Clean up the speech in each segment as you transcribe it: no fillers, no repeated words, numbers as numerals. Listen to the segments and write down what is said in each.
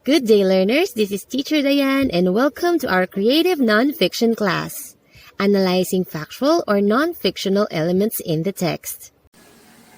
Good day, learners. This is Teacher Diane, and welcome to our creative nonfiction class, analyzing factual or non-fictional elements in the text.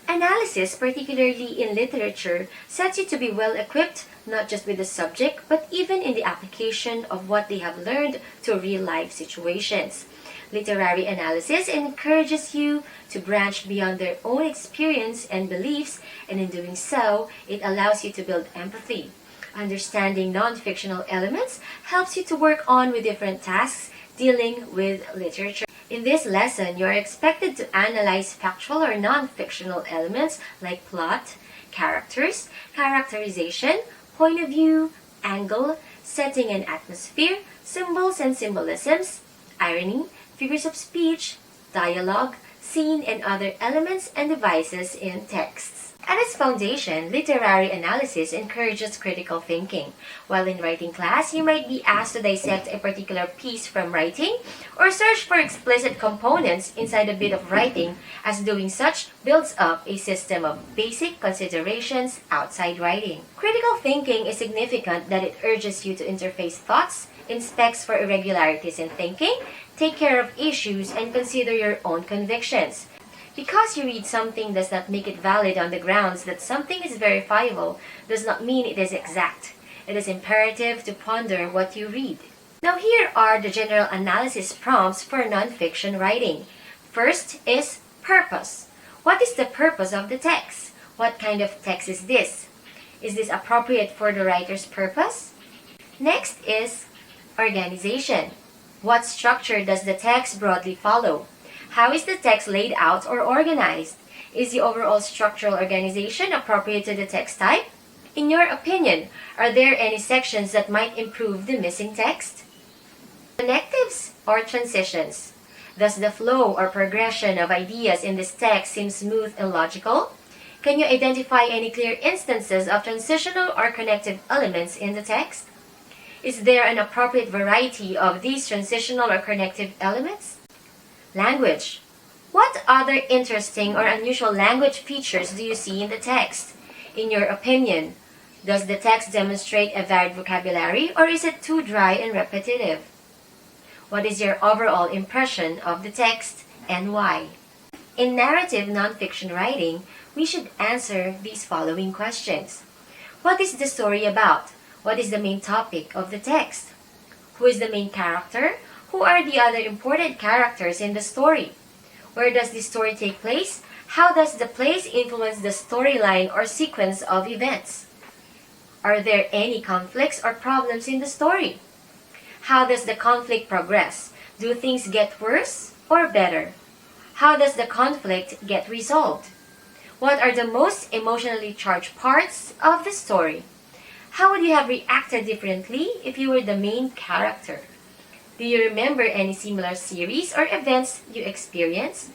Analysis, particularly in literature, sets you to be well equipped not just with the subject, but even in the application of what they have learned to real-life situations. Literary analysis encourages you to branch beyond their own experience and beliefs, and in doing so, it allows you to build empathy. Understanding non-fictional elements helps you to work on with different tasks dealing with literature. In this lesson, you are expected to analyze factual or non-fictional elements like plot, characters, characterization, point of view, angle, setting and atmosphere, symbols and symbolisms, irony, figures of speech, dialogue, scene, and other elements and devices in texts. At its foundation, literary analysis encourages critical thinking. While in writing class, you might be asked to dissect a particular piece from writing or search for explicit components inside a bit of writing, as doing such builds up a system of basic considerations outside writing. Critical thinking is significant that it urges you to interface thoughts, inspects for irregularities in thinking, take care of issues, and consider your own convictions. Because you read something does not make it valid on the grounds that something is verifiable does not mean it is exact. It is imperative to ponder what you read. Now here are the general analysis prompts for nonfiction writing. First is purpose. What is the purpose of the text? What kind of text is this? Is this appropriate for the writer's purpose? Next is organization. What structure does the text broadly follow? How is the text laid out or organized? Is the overall structural organization appropriate to the text type? In your opinion, are there any sections that might improve the missing text? Connectives or transitions. Does the flow or progression of ideas in this text seem smooth and logical? Can you identify any clear instances of transitional or connective elements in the text? Is there an appropriate variety of these transitional or connective elements? Language. What other interesting or unusual language features do you see in the text? In your opinion, does the text demonstrate a varied vocabulary or is it too dry and repetitive? What is your overall impression of the text and why? In narrative nonfiction writing, we should answer these following questions. What is the story about? What is the main topic of the text? Who is the main character? Who are the other important characters in the story? Where does the story take place? How does the place influence the storyline or sequence of events? Are there any conflicts or problems in the story? How does the conflict progress? Do things get worse or better? How does the conflict get resolved? What are the most emotionally charged parts of the story? How would you have reacted differently if you were the main character? Do you remember any similar series or events you experienced?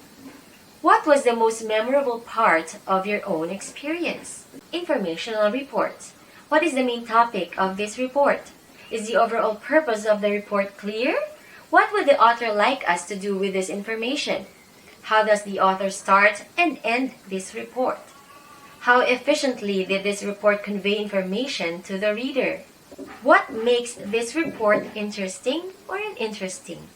What was the most memorable part of your own experience? Informational reports. What is the main topic of this report? Is the overall purpose of the report clear? What would the author like us to do with this information? How does the author start and end this report? How efficiently did this report convey information to the reader? What makes this report interesting or uninteresting?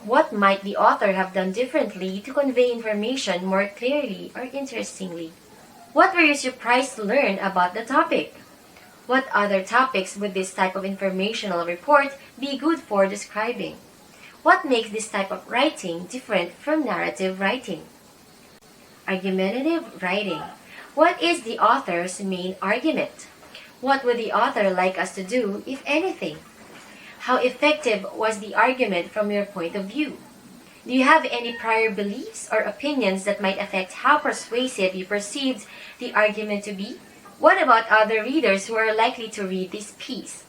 What might the author have done differently to convey information more clearly or interestingly? What were you surprised to learn about the topic? What other topics would this type of informational report be good for describing? What makes this type of writing different from narrative writing? Argumentative writing. What is the author's main argument? What would the author like us to do, if anything? How effective was the argument from your point of view? Do you have any prior beliefs or opinions that might affect how persuasive you perceived the argument to be? What about other readers who are likely to read this piece?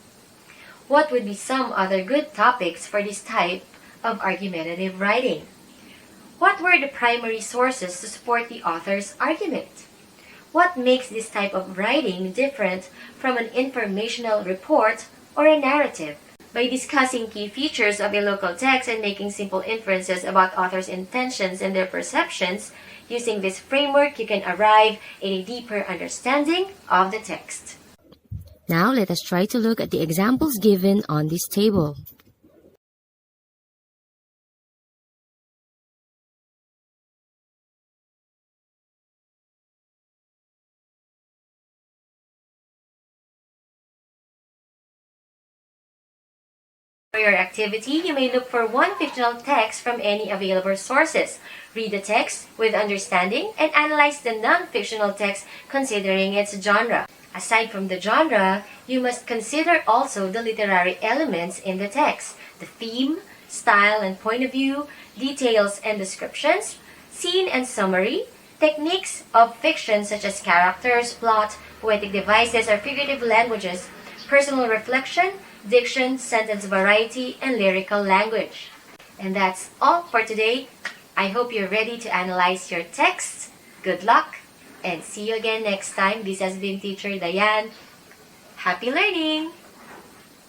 What would be some other good topics for this type of argumentative writing? What were the primary sources to support the author's argument? What makes this type of writing different from an informational report or a narrative? By discussing key features of a local text and making simple inferences about authors' intentions and their perceptions, using this framework you can arrive at a deeper understanding of the text. Now let us try to look at the examples given on this table. For your activity, you may look for one fictional text from any available sources. Read the text with understanding and analyze the non-fictional text considering its genre. Aside from the genre, you must consider also the literary elements in the text, the theme, style and point of view, details and descriptions, scene and summary, techniques of fiction such as characters, plot, poetic devices or figurative languages, personal reflection, diction, sentence variety, and lyrical language. And that's all for today. I hope you're ready to analyze your text. Good luck, and see you again next time. This has been Teacher Diane. Happy learning!